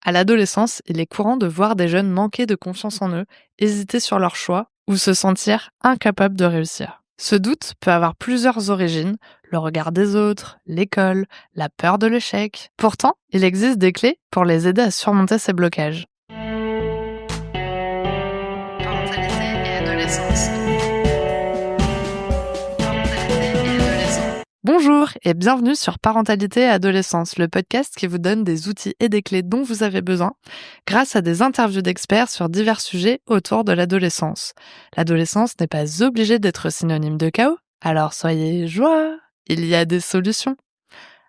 À l'adolescence, il est courant de voir des jeunes manquer de confiance en eux, hésiter sur leur choix ou se sentir incapables de réussir. Ce doute peut avoir plusieurs origines, le regard des autres, l'école, la peur de l'échec. Pourtant, il existe des clés pour les aider à surmonter ces blocages. Parentalité et adolescence. Bonjour et bienvenue sur Parentalité et Adolescence, le podcast qui vous donne des outils et des clés dont vous avez besoin grâce à des interviews d'experts sur divers sujets autour de l'adolescence. L'adolescence n'est pas obligée d'être synonyme de chaos, alors soyez joie, il y a des solutions.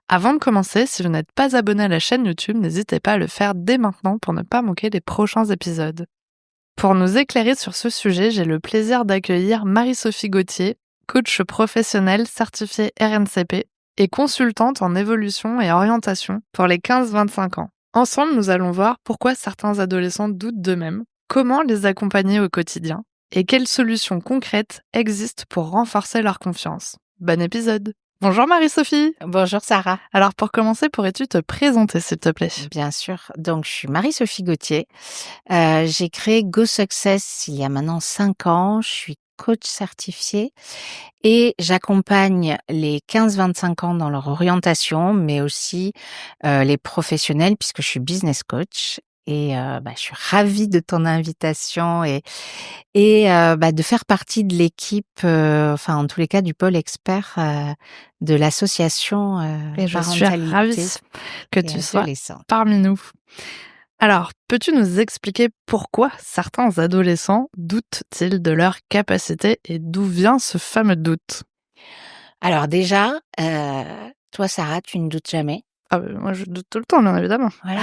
Avant de commencer, si vous n'êtes pas abonné à la chaîne YouTube, n'hésitez pas à le faire dès maintenant pour ne pas manquer les prochains épisodes. Pour nous éclairer sur ce sujet, j'ai le plaisir d'accueillir Marie-Sophie Gauthier, coach professionnelle certifiée RNCP et consultante en évolution et orientation pour les 15-25 ans. Ensemble, nous allons voir pourquoi certains adolescents doutent d'eux-mêmes, comment les accompagner au quotidien et quelles solutions concrètes existent pour renforcer leur confiance. Bon épisode! Bonjour Marie-Sophie! Bonjour Sarah. Alors pour commencer, pourrais-tu te présenter s'il te plaît? Bien sûr. Donc, je suis Marie-Sophie Gauthier. J'ai créé Go Success il y a maintenant 5 ans. Je suis coach certifiée et j'accompagne les 15-25 ans dans leur orientation, mais aussi les professionnels puisque je suis business coach. Et je suis ravie de ton invitation et de faire partie de l'équipe, en tous les cas du pôle expert de l'association Et je suis Parentalité ravie que et tu sois Adolescents. parmi nous. Alors, peux-tu nous expliquer pourquoi certains adolescents doutent-ils de leur capacité et d'où vient ce fameux doute? Alors déjà, toi Sarah, tu ne doutes jamais. Ah moi je doute tout le temps, bien évidemment. Voilà.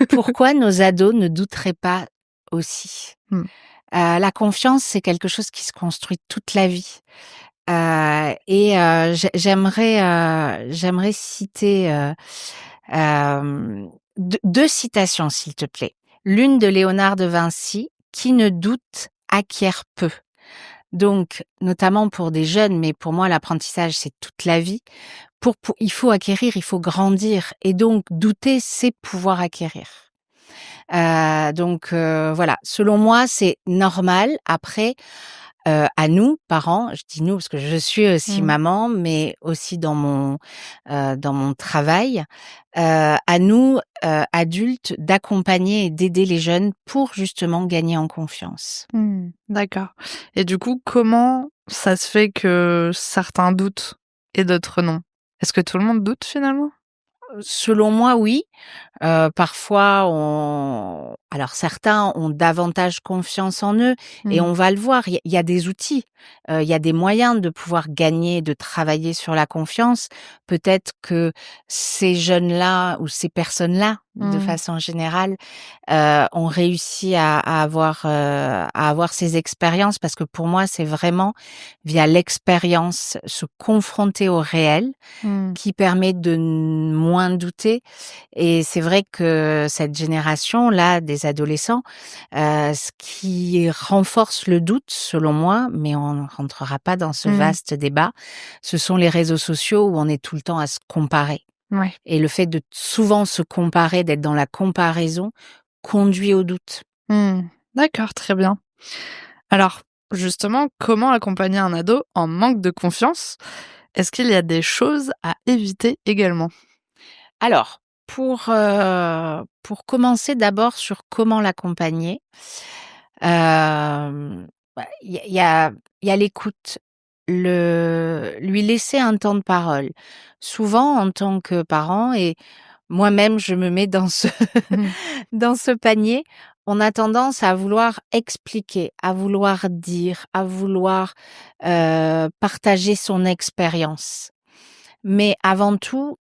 Pourquoi nos ados ne douteraient pas aussi? Mmh. La confiance, c'est quelque chose qui se construit toute la vie. J'aimerais citer, 2 citations, s'il te plaît. L'une de Léonard de Vinci: «Qui ne doute acquiert peu». Donc, notamment pour des jeunes, mais pour moi, l'apprentissage, c'est toute la vie. Il faut acquérir, il faut grandir. Et donc, douter, c'est pouvoir acquérir. Voilà. Selon moi, c'est normal. Après, à nous, parents, je dis nous parce que je suis aussi maman, mais aussi dans mon travail, à nous, adultes, d'accompagner et d'aider les jeunes pour justement gagner en confiance. D'accord. Et du coup, comment ça se fait que certains doutent et d'autres non? Est-ce que tout le monde doute finalement? Selon moi, oui. Parfois, alors certains ont davantage confiance en eux et on va le voir. Il y a des outils, il y a des moyens de pouvoir gagner, de travailler sur la confiance. Peut-être que ces jeunes-là ou ces personnes-là, de façon générale, ont réussi à avoir ces expériences parce que pour moi, c'est vraiment via l'expérience, se confronter au réel qui permet de moins douter. Et c'est vrai que cette génération-là des adolescents, ce qui renforce le doute, selon moi, mais on ne rentrera pas dans ce vaste débat, ce sont les réseaux sociaux où on est tout le temps à se comparer. Ouais. Et le fait de souvent se comparer, d'être dans la comparaison, conduit au doute. D'accord, très bien. Alors, justement, comment accompagner un ado en manque de confiance? Est-ce qu'il y a des choses à éviter également? Alors, pour commencer d'abord sur comment l'accompagner, il y a l'écoute, lui laisser un temps de parole. Souvent, en tant que parent, et moi-même je me mets dans ce dans ce panier, on a tendance à vouloir expliquer, à vouloir dire, à vouloir, partager son expérience. Mais avant tout,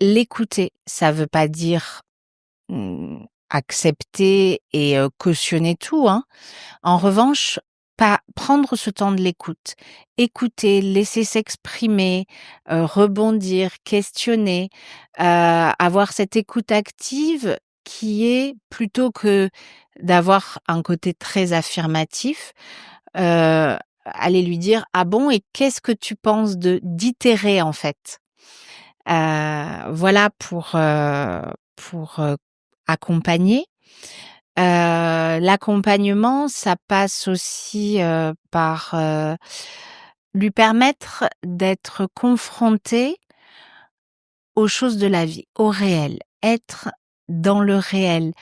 l'écouter, ça veut pas dire, accepter et cautionner tout, hein. En revanche, pas prendre ce temps de l'écoute. Écouter, laisser s'exprimer, rebondir, questionner, avoir cette écoute active qui est, plutôt que d'avoir un côté très affirmatif, aller lui dire: «Ah bon, et qu'est-ce que tu penses d'itérer en fait?» Voilà pour accompagner. L'accompagnement, ça passe aussi, par, lui permettre d'être confronté aux choses de la vie, au réel, être dans le réel,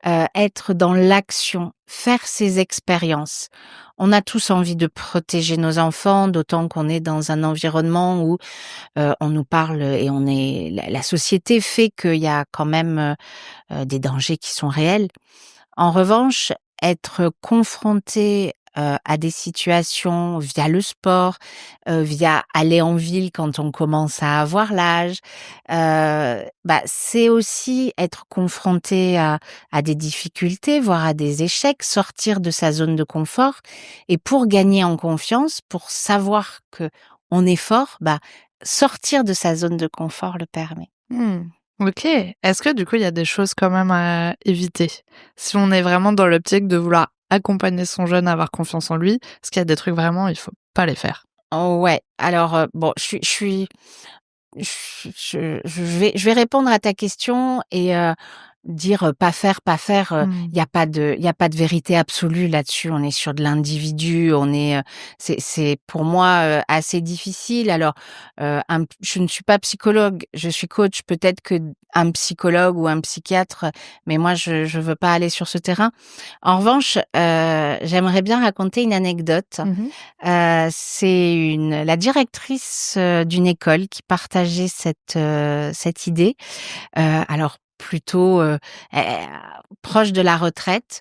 être dans l'action, faire ses expériences. On a tous envie de protéger nos enfants, d'autant qu'on est dans un environnement où, on nous parle et on est la société fait qu'il y a quand même, des dangers qui sont réels. En revanche, être confronté, à des situations via le sport, via aller en ville quand on commence à avoir l'âge, c'est aussi être confronté à des difficultés, voire à des échecs, sortir de sa zone de confort et pour gagner en confiance, pour savoir qu'on est fort, sortir de sa zone de confort le permet. Mmh. OK. Est-ce que du coup, il y a des choses quand même à éviter? Si on est vraiment dans l'optique de vouloir accompagner son jeune à avoir confiance en lui, est-ce qu'il y a des trucs vraiment, il faut pas les faire? Oh ouais, alors, bon, je vais répondre à ta question et dire, pas faire, pas faire, Mmh. il y a pas de vérité absolue là-dessus. On est sur de l'individu, on est, c'est pour moi, assez difficile. Alors, je ne suis pas psychologue, je suis coach. Peut-être que un psychologue ou un psychiatre, mais moi je veux pas aller sur ce terrain. En revanche, j'aimerais bien raconter une anecdote. Mmh. C'est la directrice, d'une école qui partageait cette idée, alors plutôt, proche de la retraite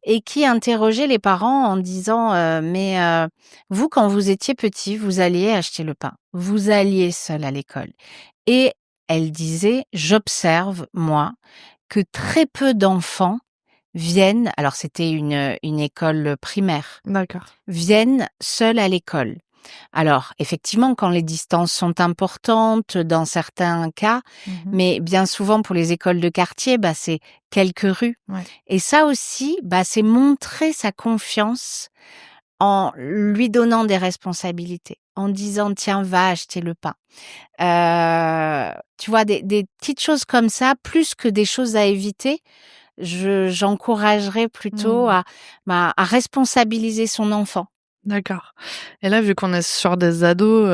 et qui interrogeait les parents en disant, «Mais, vous quand vous étiez petits, vous alliez acheter le pain, vous alliez seul à l'école» et elle disait: «J'observe, moi, que très peu d'enfants viennent», alors c'était une école primaire, D'accord. viennent seuls à l'école. Alors, effectivement, quand les distances sont importantes, dans certains cas, Mmh. mais bien souvent pour les écoles de quartier, c'est quelques rues. Ouais. Et ça aussi, c'est montrer sa confiance en lui donnant des responsabilités, en disant: «Tiens, va acheter le pain». Tu vois, des petites choses comme ça, plus que des choses à éviter, j'encouragerais plutôt Mmh. à responsabiliser son enfant. D'accord. Et là, vu qu'on est sur des ados,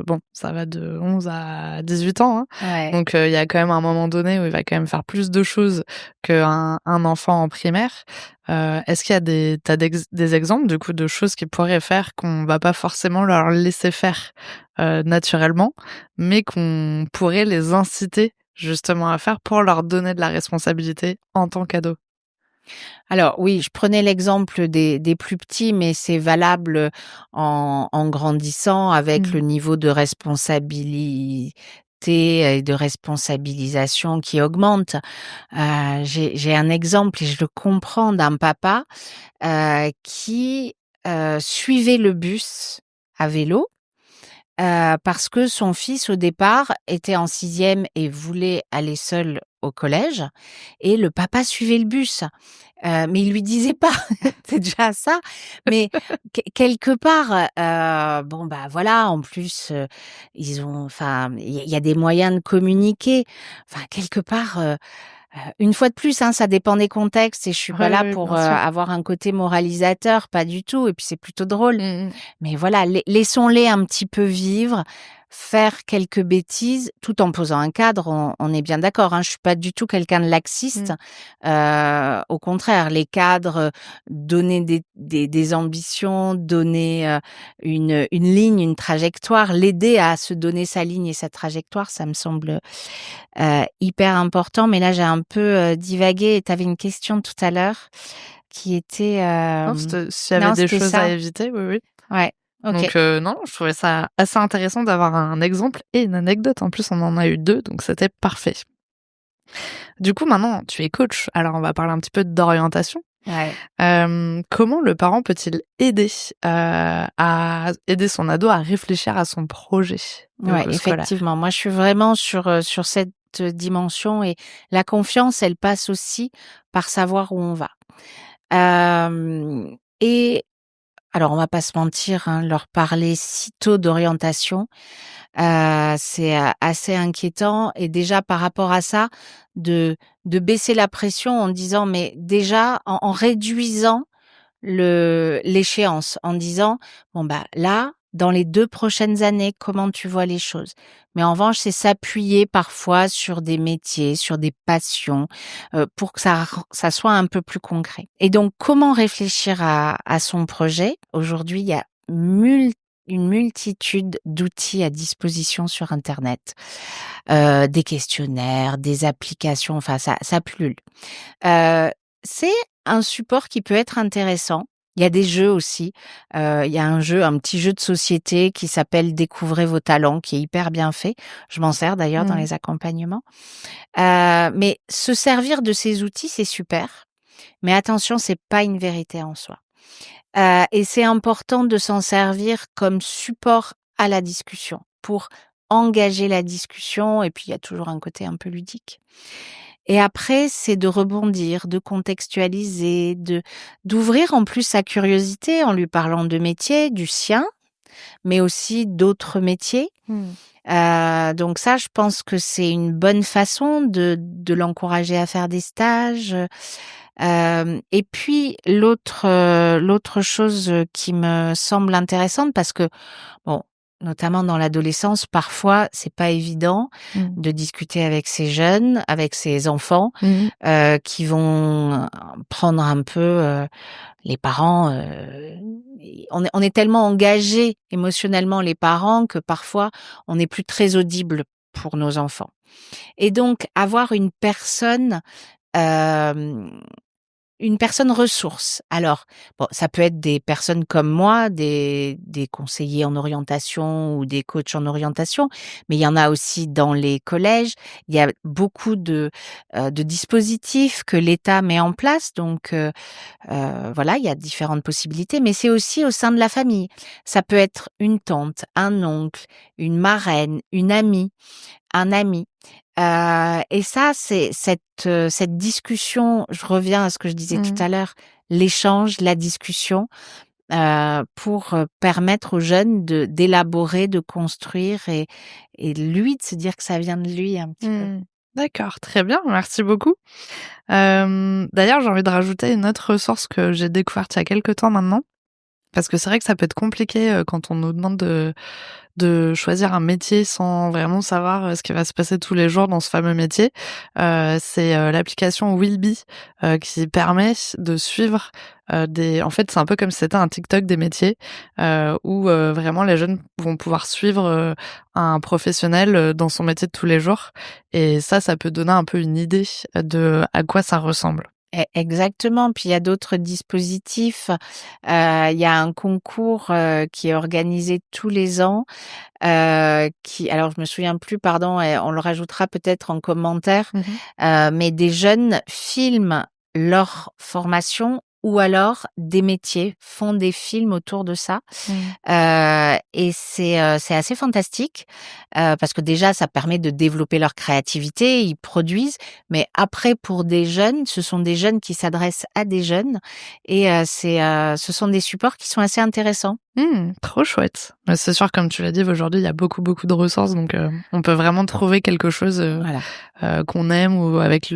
bon, ça va de 11 à 18 ans, hein, Ouais. donc il y a quand même un moment donné où il va quand même faire plus de choses qu'un enfant en primaire. Est-ce qu'il y a des exemples, du coup, de choses qu'ils pourraient faire qu'on va pas forcément leur laisser faire, naturellement, mais qu'on pourrait les inciter justement à faire pour leur donner de la responsabilité en tant qu'ado? Alors oui, je prenais l'exemple des plus petits, mais c'est valable en grandissant avec Mmh. le niveau de responsabilité et de responsabilisation qui augmente. J'ai un exemple et je le comprends d'un papa, qui, suivait le bus à vélo, parce que son fils, au départ, était en sixième et voulait aller seul au collège et le papa suivait le bus. Mais il lui disait pas, c'est déjà ça. Mais quelque part, voilà, en plus, ils ont enfin, il y a des moyens de communiquer. Enfin, quelque part, une fois de plus, hein, ça dépend des contextes et je suis pas Ouais, là ouais, pour, bien sûr. avoir un côté moralisateur, pas du tout et puis c'est plutôt drôle. Mmh mh. Mais voilà, laissons-les un petit peu vivre, faire quelques bêtises, tout en posant un cadre, on est bien d'accord, hein. Je suis pas du tout quelqu'un de laxiste, Mmh. au contraire, les cadres, donner des ambitions, donner, une ligne, une trajectoire, l'aider à se donner sa ligne et sa trajectoire, ça me semble, hyper important. Mais là, j'ai un peu, divagué et tu avais une question tout à l'heure qui était, Non, s'il y avait non, des c'était choses à ça. éviter, oui, oui. Ouais, OK. Donc non, je trouvais ça assez intéressant d'avoir un exemple et une anecdote. En plus, on en a eu 2, donc c'était parfait. Du coup, maintenant, tu es coach, alors on va parler un petit peu d'orientation. Ouais. Comment le parent peut-il aider, à aider son ado à réfléchir à son projet, Ouais, scolaire? effectivement. Moi, je suis vraiment sur cette dimension et la confiance, elle passe aussi par savoir où on va. Et Alors on va pas se mentir, hein, leur parler si tôt d'orientation, c'est, assez inquiétant et déjà par rapport à ça, de baisser la pression en disant mais déjà en réduisant l'échéance en disant: «Bon, bah, là, dans les 2 prochaines années, comment tu vois les choses?» Mais en revanche, c'est s'appuyer parfois sur des métiers, sur des passions, pour que ça soit un peu plus concret. Et donc comment réfléchir à son projet? Aujourd'hui, il y a une multitude d'outils à disposition sur internet, des questionnaires, des applications, enfin ça pullule. Heu, c'est un support qui peut être intéressant. Il y a des jeux aussi. Il y a un petit jeu de société qui s'appelle «Découvrez vos talents» qui est hyper bien fait. Je m'en sers d'ailleurs dans Mmh. les accompagnements. Mais se servir de ces outils, c'est super, mais attention, c'est pas une vérité en soi. Et c'est important de s'en servir comme support à la discussion, pour engager la discussion et puis il y a toujours un côté un peu ludique. Et après, c'est de rebondir, de contextualiser, d'ouvrir en plus sa curiosité en lui parlant de métier, du sien, mais aussi d'autres métiers. Mmh. Donc ça, je pense que c'est une bonne façon de l'encourager à faire des stages. Et puis l'autre chose, qui me semble intéressante parce que bon, notamment dans l'adolescence, parfois, c'est pas évident Mmh. de discuter avec ces jeunes, avec ces enfants, Mmh. qui vont, prendre un peu, les parents, on est tellement engagés émotionnellement les parents que parfois on n'est plus très audible pour nos enfants. Et donc avoir hem une personne ressource. Alors, bon, ça peut être des personnes comme moi, des conseillers en orientation ou des coachs en orientation, mais il y en a aussi dans les collèges. Il y a beaucoup de dispositifs que l'État met en place, donc voilà, il y a différentes possibilités, mais c'est aussi au sein de la famille. Ça peut être une tante, un oncle, une marraine, une amie, un ami. Et ça, c'est cette discussion, je reviens à ce que je disais tout Mmh. à l'heure, l'échange, la discussion, pour, permettre aux jeunes d'élaborer, de construire et lui de se dire que ça vient de lui un petit peu. Mmh. D'accord, très bien, merci beaucoup. D'ailleurs, j'ai envie de rajouter une autre ressource que j'ai découverte il y a quelque temps maintenant, parce que c'est vrai que ça peut être compliqué, quand on nous demande de choisir un métier sans vraiment savoir, ce qui va se passer tous les jours dans ce fameux métier. C'est, l'application Willby, qui permet de suivre, des en fait, c'est un peu comme si c'était un TikTok des métiers, où, vraiment les jeunes vont pouvoir suivre, un professionnel, dans son métier de tous les jours et ça peut donner un peu une idée, de à quoi ça ressemble. Exactement, puis il y a d'autres dispositifs. Il y a un concours, qui est organisé tous les ans, qui alors je me souviens plus, pardon, et on le rajoutera peut-être en commentaire, Mmh mh. mais des jeunes filment leur formation ou alors des métiers, font des films autour de ça. Mmh. Et c'est assez fantastique, parce que déjà ça permet de développer leur créativité, ils produisent, mais après pour des jeunes, ce sont des jeunes qui s'adressent à des jeunes et ce sont des supports qui sont assez intéressants. Mmh, trop chouette. Bah, c'est sûr, comme tu l'as dit, aujourd'hui, il y a beaucoup, beaucoup de ressources, donc on peut vraiment trouver quelque chose, Voilà. qu'on aime ou avec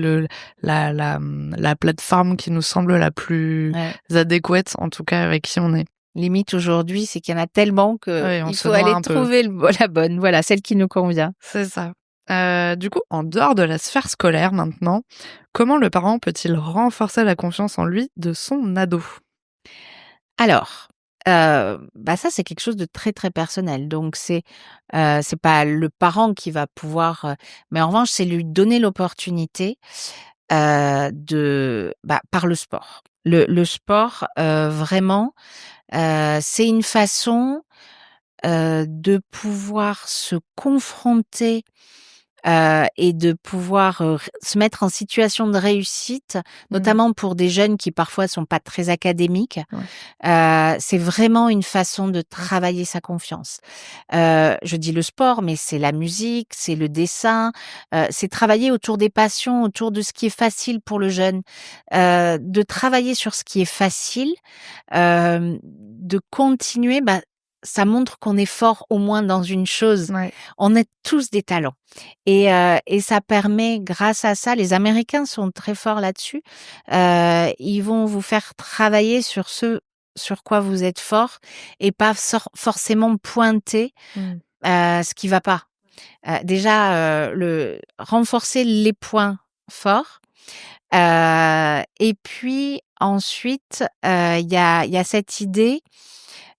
la plateforme qui nous semble la plus Ouais. adéquate, en tout cas avec qui on est. Limite aujourd'hui, c'est qu'il y en a tellement que Ouais, on il se faut noie aller un peu. trouver la bonne, voilà, celle qui nous convient. C'est ça. Du coup, en dehors de la sphère scolaire maintenant, comment le parent peut-il renforcer la confiance en lui de son ado? Alors, bah, ça, c'est quelque chose de très, très personnel. Donc c'est pas le parent qui va pouvoir, mais en revanche, c'est lui donner l'opportunité, par le sport. Le sport, vraiment, c'est une façon, de pouvoir se confronter, et de pouvoir, se mettre en situation de réussite, notamment pour des jeunes qui parfois sont pas très académiques. Ouais. C'est vraiment une façon de travailler sa confiance. Je dis le sport, mais c'est la musique, c'est le dessin, c'est travailler autour des passions, autour de ce qui est facile pour le jeune. De travailler sur ce qui est facile, de continuer, ça montre qu'on est fort au moins dans une chose. Ouais. On est tous des talents et ça permet, grâce à ça, les Américains sont très forts là-dessus. Ils vont vous faire travailler sur ce sur quoi vous êtes fort et pas forcément pointer ce qui va pas. Déjà, le renforcer les points forts, et puis ensuite, il y a cette idée,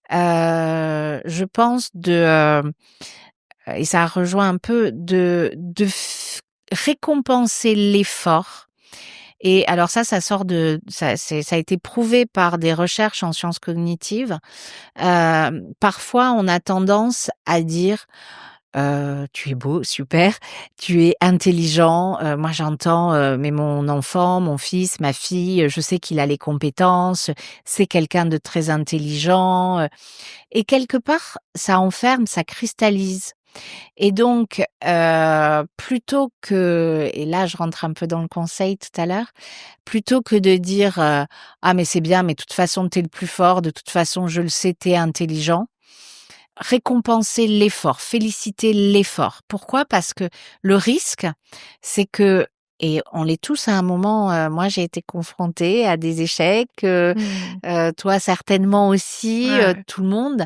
je pense et ça rejoint un peu de récompenser l'effort. Et alors ça sort ça a été prouvé par des recherches en sciences cognitives. Parfois, on a tendance à dire: Tu es beau, super, tu es intelligent, moi j'entends, mais mon enfant, mon fils, ma fille, je sais qu'il a les compétences, c'est quelqu'un de très intelligent», et quelque part, ça enferme, ça cristallise. Et donc, plutôt que et là je rentre un peu dans le conseil tout à l'heure, plutôt que de dire, «Ah mais c'est bien, mais de toute façon tu es le plus fort, de toute façon je le sais, tu es intelligent», récompenser l'effort, féliciter l'effort. Pourquoi? Parce que le risque, c'est que et on l'est tous à un moment, moi j'ai été confrontée à des échecs, toi certainement aussi, Ouais. tout le monde.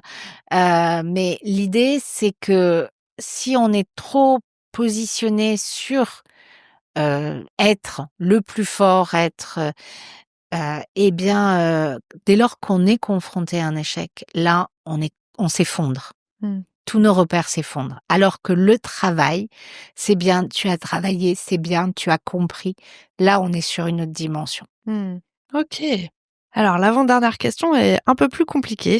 Mais l'idée, c'est que si on est trop positionné sur, être le plus fort, eh bien, dès lors qu'on est confronté à un échec, là, on s'effondre. Mmh. Tous nos repères s'effondrent. Alors que le travail, c'est bien, tu as travaillé, c'est bien, tu as compris. Là, on est sur une autre dimension. Mmh. OK. Alors l'avant-dernière question est un peu plus compliquée.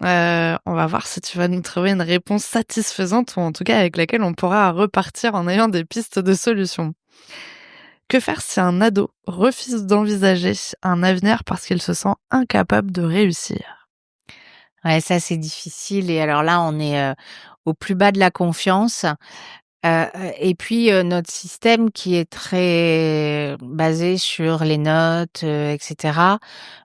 On va voir si tu vas nous trouver une réponse satisfaisante ou en tout cas avec laquelle on pourra repartir en ayant des pistes de solutions. Que faire si un ado refuse d'envisager un avenir parce qu'il se sent incapable de réussir? Ouais, ça, c'est difficile et alors là, on est, au plus bas de la confiance. Et puis, notre système qui est très basé sur les notes, et cetera,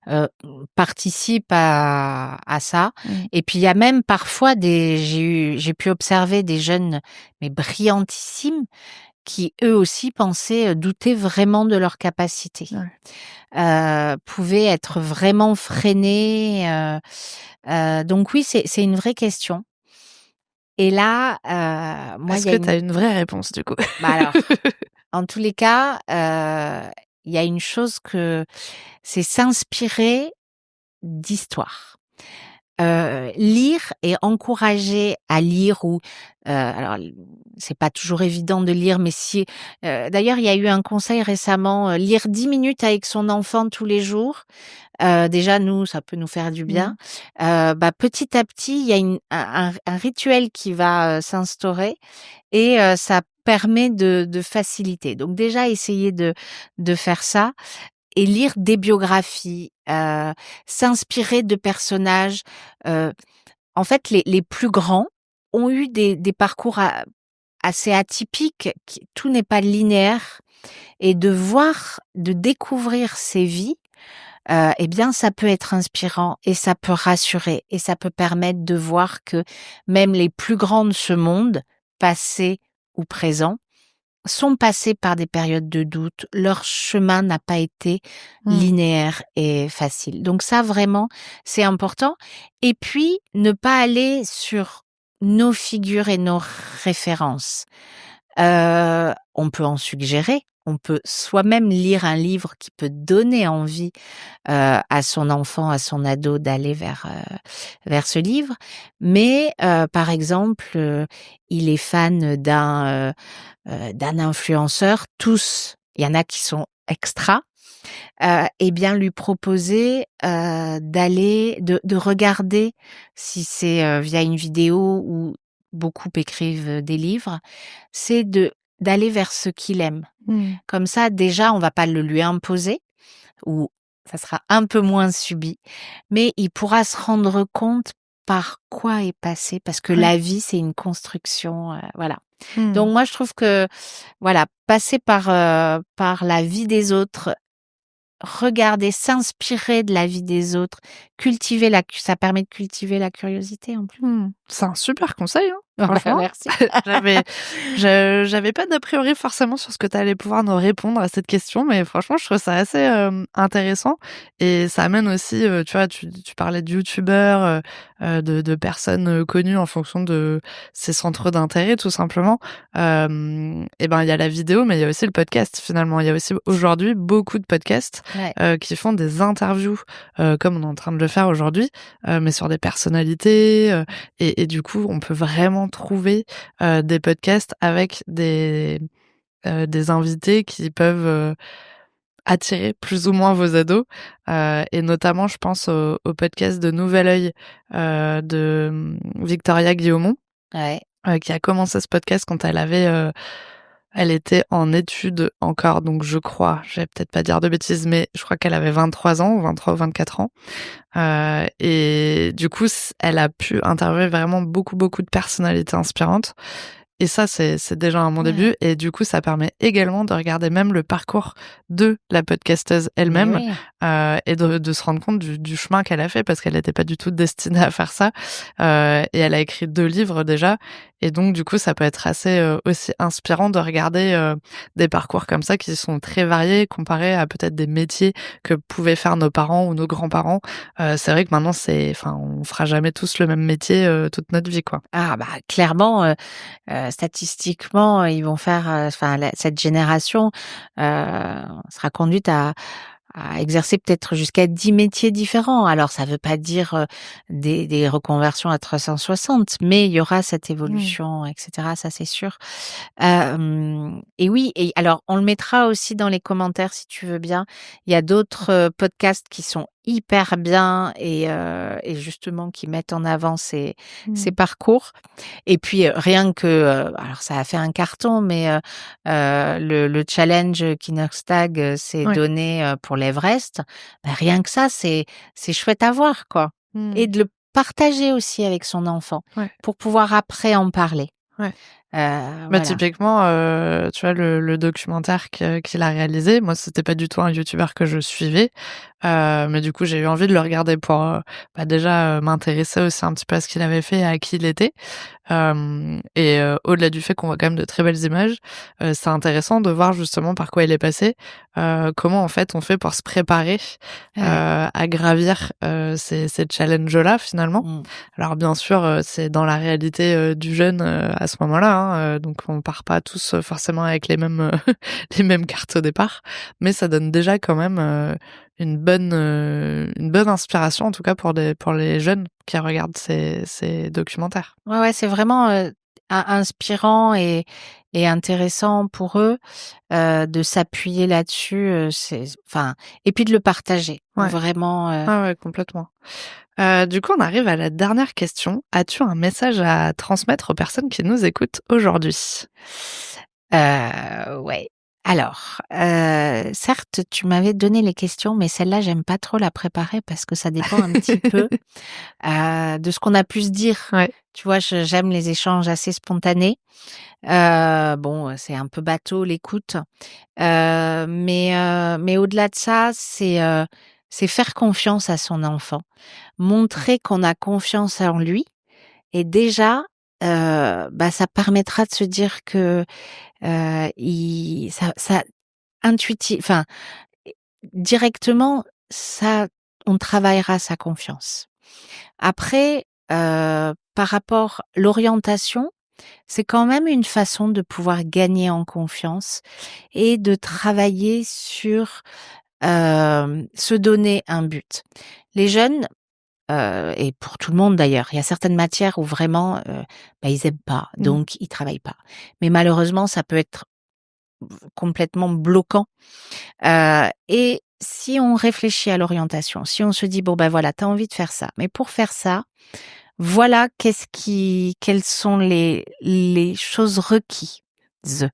heu, participe à ça. Mmh. Et puis il y a même parfois j'ai pu observer des jeunes, mais brillantissimes, qui eux aussi pensaient, douter vraiment de leurs capacités. Ouais. Pouvaient être vraiment freinés, donc oui, c'est une vraie question. Et là, moi, il Est-ce y a que tu as une une vraie réponse du coup? alors, en tous les cas, il y a une chose c'est s'inspirer d'histoires. Lire et encourager à lire ou, alors c'est pas toujours évident de lire, mais si d'ailleurs, il y a eu un conseil récemment, lire 10 minutes avec son enfant tous les jours. Déjà nous, ça peut nous faire du Mmh. bien. Petit à petit, il y a un rituel qui va, s'instaurer et ça permet de faciliter. Donc déjà essayer de faire ça et lire des biographies, s'inspirer de personnages. Heu, En fait, les plus grands ont eu des parcours assez atypiques, qui tout n'est pas linéaire et de découvrir ces vies, eh bien, ça peut être inspirant et ça peut rassurer et ça peut permettre de voir que même les plus grands de ce monde, passé ou présent, sont passés par des périodes de doute. Leur chemin n'a pas été Mmh. linéaire et facile. Donc ça, vraiment, c'est important. Et puis, ne pas aller sur nos figures et nos références. On peut en suggérer. On peut soi-même lire un livre qui peut donner envie à son enfant, à son ado d'aller vers ce livre. Mais par exemple, il est fan d'un influenceur, tous, il y en a qui sont extra, et bien lui proposer, de regarder si c'est, via une vidéo ou beaucoup écrivent des livres, c'est de d'aller vers ce qu'il aime. Mmh. Comme ça, déjà, on va pas le lui imposer ou ça sera un peu moins subi, mais il pourra se rendre compte par quoi est passé parce que Ouais. la vie, c'est une construction, voilà. Mmh. Donc moi, je trouve que, voilà, passer par la vie des autres, regarder, s'inspirer de la vie des autres, ça permet de cultiver la curiosité en plus. Mmh. C'est un super conseil, hein, Bah, franchement. merci. J'avais pas d'a priori forcément sur ce que tu allais pouvoir nous répondre à cette question, mais franchement, je trouve ça assez, intéressant et ça amène aussi, tu vois, tu parlais de youtubeurs, de personnes, connues en fonction de ses centres d'intérêt tout simplement. Et ben, il y a la vidéo, mais il y a aussi le podcast finalement. Il y a aussi aujourd'hui beaucoup de podcasts, Ouais. qui font des interviews, comme on est en train de le faire aujourd'hui, mais sur des personnalités, et du coup, on peut vraiment trouver, des podcasts avec des invités qui peuvent, attirer plus ou moins vos ados, et notamment je pense au podcast de Nouvel Oeil, de, Victoria Guillaumont, Ouais. qui a commencé ce podcast quand elle était en études encore, donc je crois, je vais peut-être pas dire de bêtises, mais je crois qu'elle avait 23 ans, 23 ou 24 ans. Et du coup, elle a pu interviewer vraiment beaucoup de personnalités inspirantes. Et ça, c'est déjà un bon Ouais. début. Et du coup, ça permet également de regarder même le parcours de la podcasteuse Mais elle-même, oui. et de se rendre compte du chemin qu'elle a fait parce qu'elle n'était pas du tout destinée à faire ça. Et elle a écrit 2 livres déjà. Et donc, du coup, ça peut être assez aussi inspirant de regarder des parcours comme ça qui sont très variés comparés à peut-être des métiers que pouvaient faire nos parents ou nos grands-parents. C'est vrai que maintenant, on fera jamais tous le même métier toute notre vie, quoi. Ah bah, clairement, statistiquement, ils vont faire, cette génération, sera conduite à exercer peut-être jusqu'à 10 métiers différents. Alors ça veut pas dire, des reconversions à 360, mais il y aura cette Mmh. évolution et cetera, ça c'est sûr. Et oui et alors on le mettra aussi dans les commentaires si tu veux bien. Il y a d'autres, podcasts qui sont hyper bien et justement qui mettent en avant ces Mmh. parcours. Et puis, rien que, alors ça a fait un carton, mais le challenge qu'Inoxtag, s'est Ouais. donné, pour l'Everest, bah, rien que ça, c'est chouette à voir, quoi. Et Mmh. de le partager aussi avec son enfant Ouais. pour pouvoir après en parler. Ouais. Bah, Voilà. typiquement, tu vois, le documentaire qu'il a réalisé, moi, c'était pas du tout un youtubeur que je suivais, mais du coup, j'ai eu envie de le regarder pour, bah, déjà, m'intéresser aussi un petit peu à ce qu'il avait fait et à qui il était. Et au-delà du fait qu'on voit quand même de très belles images, c'est intéressant de voir justement par quoi il est passé, comment en fait on fait pour se préparer, Ouais. à gravir, ces challenges-là finalement. Mmh. Alors bien sûr, c'est dans la réalité, du jeune, à ce moment-là, hein, donc on part pas tous, forcément avec les mêmes, les mêmes cartes au départ, mais ça donne déjà quand même, une bonne inspiration en tout cas pour les jeunes qui regardent ces documentaires. Ouais, ouais, c'est vraiment, inspirant et intéressant pour eux, de s'appuyer là-dessus, et puis de le partager. Ouais. Vraiment, Ah ouais, complètement. Du coup, on arrive à la dernière question. As-tu un message à transmettre aux personnes qui nous écoutent aujourd'hui? Ouais. Alors, certes, tu m'avais donné les questions, mais celle-là, j'aime pas trop la préparer parce que ça dépend un petit peu, de ce qu'on a pu se dire. Ouais. Tu vois, j'aime les échanges assez spontanés. Bon, c'est un peu bateau l'écoute, mais au-delà de ça, c'est faire confiance à son enfant. Montrer qu'on a confiance en lui et déjà, bah, ça permettra de se dire que, il ça enfin, directement, ça on travaillera sa confiance. Après, par rapport l'orientation, c'est quand même une façon de pouvoir gagner en confiance et de travailler sur, se donner un but. Les jeunes, et pour tout le monde d'ailleurs, il y a certaines matières où vraiment, bah, ils aiment pas, Mmh. donc ils travaillent pas. Mais malheureusement, ça peut être complètement bloquant, et si on réfléchit à l'orientation, si on se dit: «Bon, ben voilà, tu as envie de faire ça, mais pour faire ça, voilà quelles sont les choses requises needs.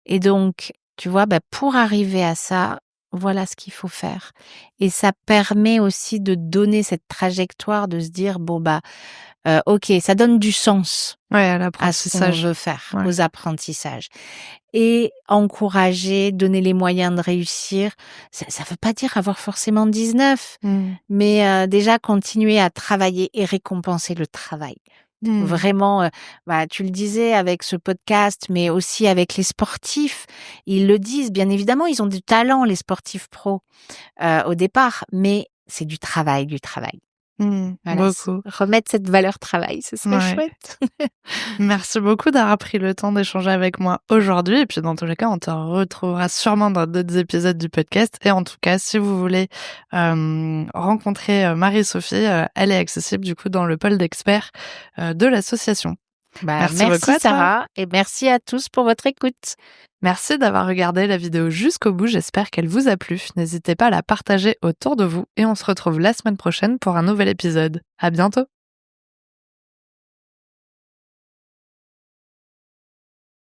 Et donc, tu vois, pour arriver à ça, voilà ce qu'il faut faire. Et ça permet aussi de donner cette trajectoire, de se dire, OK, ça donne du sens Ouais, à à ce qu'on l'apprentissage. veut faire, Ouais. aux apprentissages. Et encourager, donner les moyens de réussir. Ça veut pas dire avoir forcément 19, Mmh. mais déjà continuer à travailler et récompenser le travail. Mmh. Vraiment, tu le disais avec ce podcast, mais aussi avec les sportifs. Ils le disent, bien évidemment, ils ont du talent, les sportifs pros, au départ, mais c'est du travail, du travail. Mmh. Voilà, Beaucoup. remettre cette valeur travail, ce serait Ouais. chouette. Merci beaucoup d'avoir pris le temps d'échanger avec moi aujourd'hui. Et puis, dans tous les cas, on te retrouvera sûrement dans d'autres épisodes du podcast. Et en tout cas, si vous voulez rencontrer Marie-Sophie, elle est accessible du coup dans le pôle d'experts de l'association. Merci beaucoup Merci à toi. Sarah et merci à tous pour votre écoute. Merci d'avoir regardé la vidéo jusqu'au bout. J'espère qu'elle vous a plu. N'hésitez pas à la partager autour de vous. Et on se retrouve la semaine prochaine pour un nouvel épisode. À bientôt.